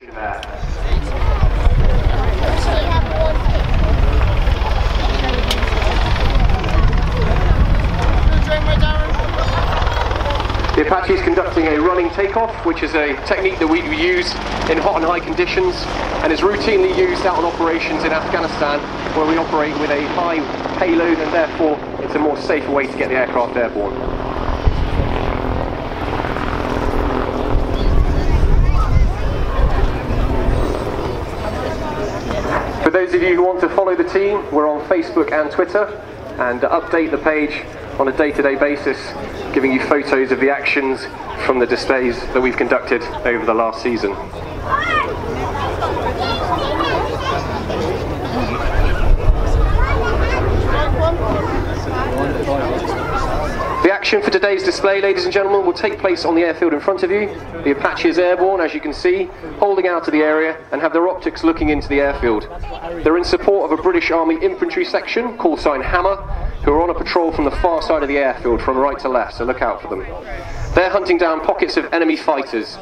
The Apache is conducting a running takeoff, which is a technique that we use in hot and high conditions and is routinely used out on operations in Afghanistan, where we operate with a high payload and therefore it's a more safer way to get the aircraft airborne. For those of you who want to follow the team, we're on Facebook and Twitter and update the page on a day-to-day basis, giving you photos of the actions from the displays that we've conducted over the last season. The action for today's display, ladies and gentlemen, will take place on the airfield in front of you. The Apache is airborne, as you can see, holding out of the area and have their optics looking into the airfield. They're in support of a British Army infantry section, call sign Hammer, who are on a patrol from the far side of the airfield, from right to left, so look out for them. They're hunting down pockets of enemy fighters.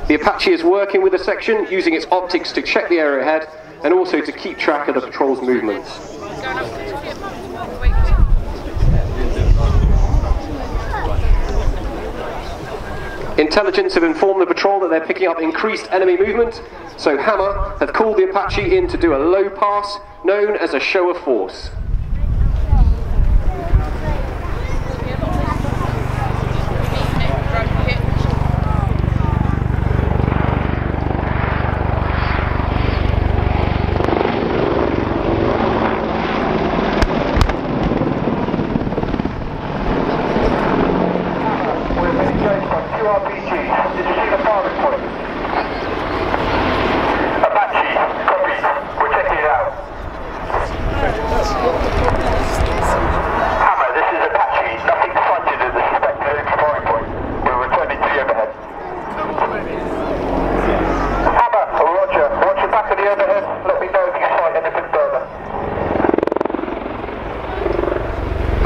The Apache is working with the section, using its optics to check the area ahead and also to keep track of the patrol's movements. Intelligence have informed the patrol that they're picking up increased enemy movement, so Hammer have called the Apache in to do a low pass known as a show of force.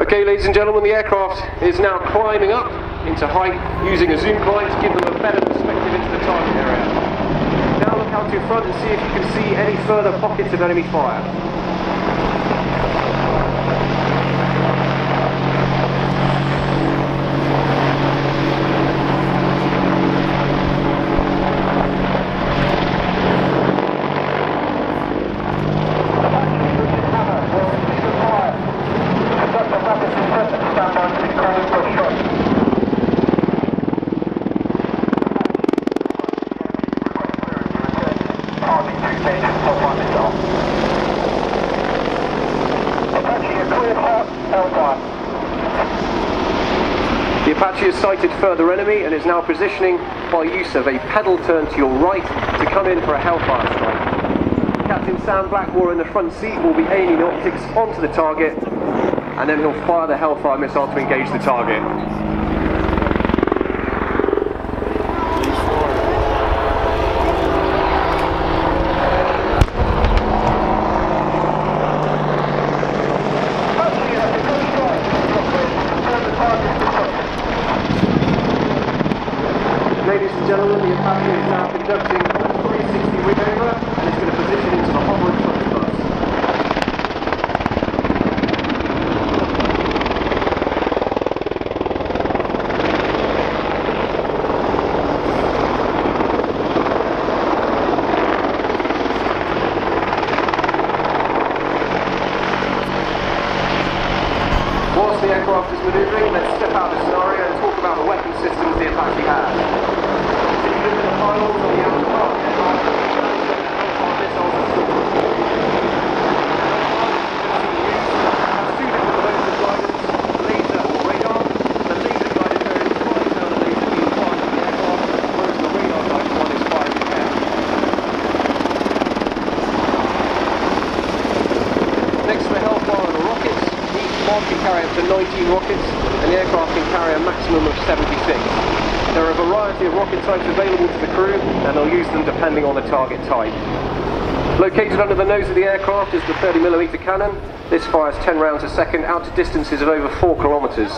Okay, ladies and gentlemen, the aircraft is now climbing up into height using a zoom climb to give them a better perspective into the target area. Now look out to your front and see if you can see any further pockets of enemy fire. The Apache has sighted further enemy and is now positioning by use of a pedal turn to your right to come in for a hellfire strike. Captain Sam Blackwell in the front seat will be aiming the optics onto the target and then he'll fire the hellfire missile to engage the target. Ladies and gentlemen, the Apache is now conducting a 360 wing over and is going to position into the hover in front of us. Whilst the aircraft is manoeuvring, let's step out of the scenario and talk about the weapon systems the Apache has. Can carry up to 19 rockets and the aircraft can carry a maximum of 76. There are a variety of rocket types available to the crew and they'll use them depending on the target type. Located under the nose of the aircraft is the 30mm cannon. This fires 10 rounds a second out to distances of over 4 kilometers.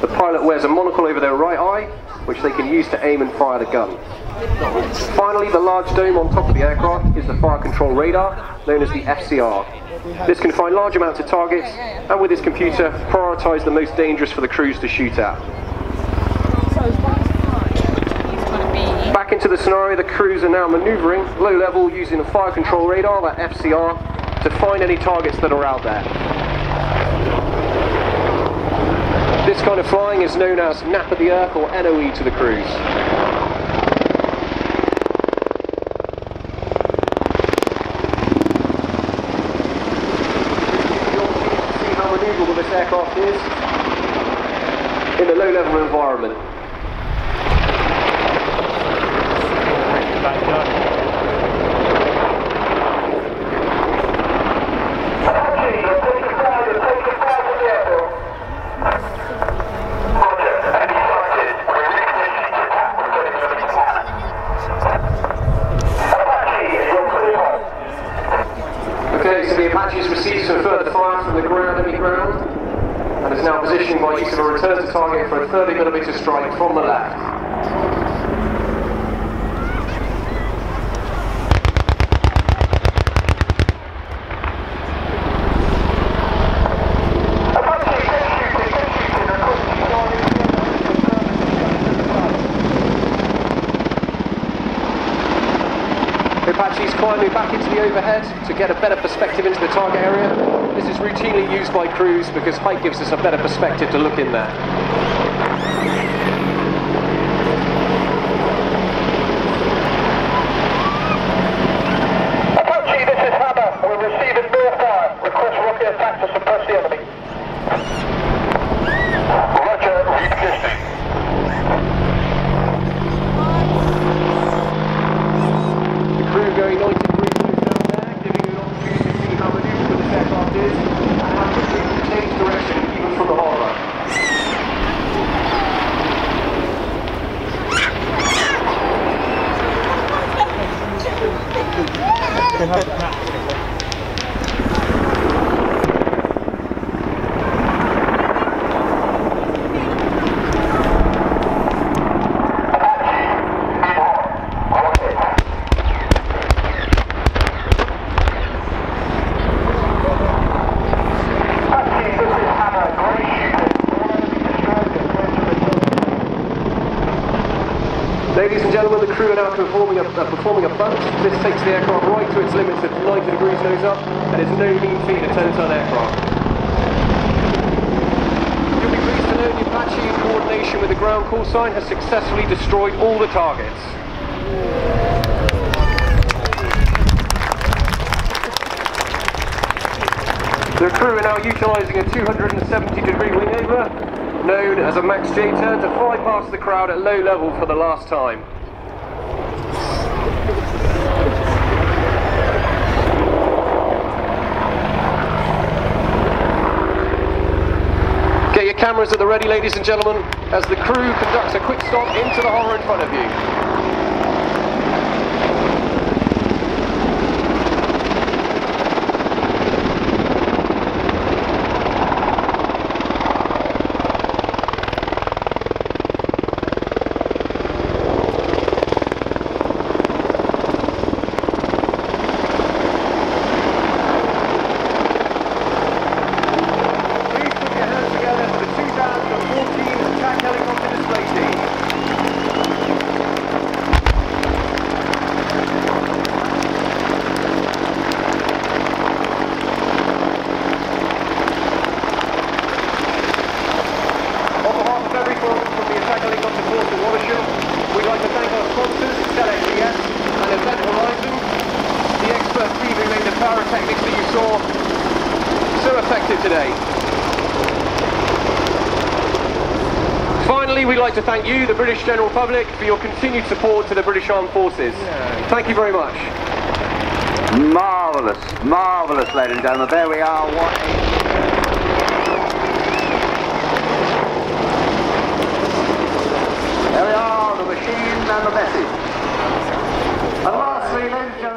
The pilot wears a monocle over their right eye, which they can use to aim and fire the gun. Finally, the large dome on top of the aircraft is the fire control radar, known as the FCR. This can find large amounts of targets, and with this computer, prioritise the most dangerous for the crews to shoot at. Back into the scenario, the crews are now manoeuvring low level using the fire control radar, that FCR, to find any targets that are out there. This kind of flying is known as nap of the earth, or NOE to the crews. See how manoeuvrable this aircraft is in a low level environment. Okay, so the Apache has received some further fire from the ground, enemy ground, and is now positioned by use of a return to target for a 30mm strike from the left. The Apache is climbing back into the overhead to get a better perspective into the target area. This is routinely used by crews because height gives us a better perspective to look in there. Apache, this is Hammer. We're receiving more fire. Request rocket attack to suppress the enemy. Roger, repositioning. Going 90 degrees nose down there, giving you an opportunity to see how manoeuvrable this aircraft is and how quickly it can change direction even from the harbor. Ladies and gentlemen, the crew are now performing a bunt. This takes the aircraft right to its limits at 90 degrees nose up, and is no mean feat a 10-ton aircraft. You'll be pleased to know the Apache, in coordination with the ground call sign, has successfully destroyed all the targets. The crew are now utilising a 270-degree wingover, known as a Max J turn, to fly past the crowd at low level for the last time. Get your cameras at the ready, ladies and gentlemen, as the crew conducts a quick stop into the horror in front of you. We'd like to thank our sponsors, AAC and Event Horizon, the expert team who made the pyrotechnics that you saw so effective today. Finally, we'd like to thank you, the British general public, for your continued support to the British Armed Forces. Thank you very much. Marvellous, marvellous, ladies and gentlemen. There we are. There we are, the machine and the message. And lastly, ladies and gentlemen,